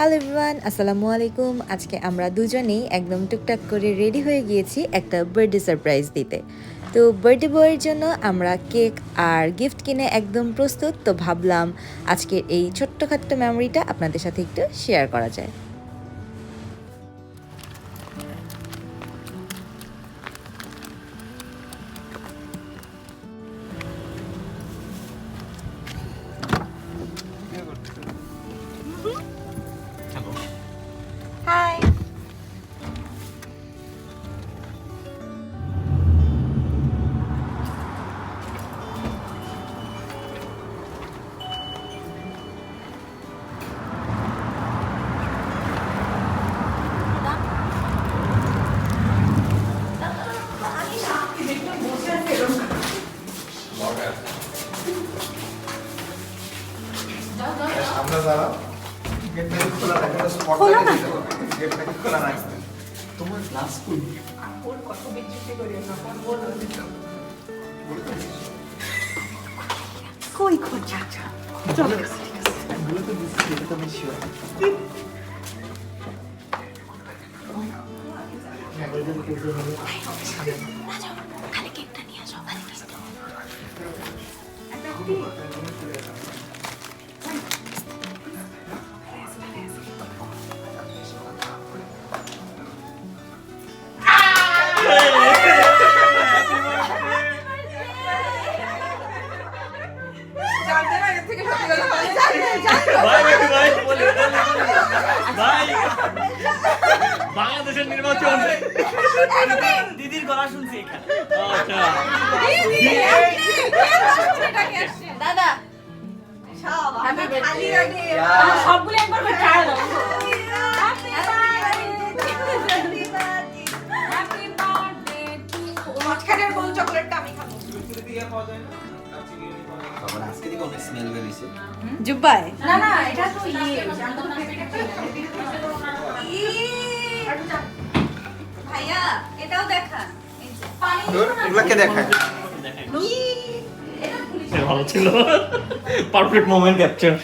Hello everyone, আসসালামু আলাইকুম। আজকে আমরা দুজনেই একদম টুকটাক করে রেডি হয়ে গিয়েছি একটা বার্থডে সারপ্রাইজ দিতে। তো বার্থডে বয়ের জন্য আমরা কেক আর গিফট কিনে একদম প্রস্তুত। তো ভাবলাম আজকের এই ছোট্টখাট্ট মেমোরিটা আপনাদের সাথে একটু শেয়ার করা যায়। হাই। তোমার ক্লাস কই? ওর কত বিচ্যুতি করি না বলো কই খোঁজা চলো বলে তো দিচ্ছি, এটা তো আমি শিওর। খালি কেকটা নিয়ে আসো খালি কেকটা বাংলাদেশের নির্বাচন দিদির গলা শুনছি এখানে। আচ্ছা দাদা সবগুলো একবার করে ট্রাই দাও মাঝখানের গোল চকলেটটা আমি খাবো আমার আজকে থেকে অনেক স্মেল বেরিয়েছে। জুব্বাই না না এটা তো ভাইয়া এটাও দেখা এগুলাকে দেখায়। ভালো ছিল, পারফেক্ট মোমেন্ট ক্যাপচার।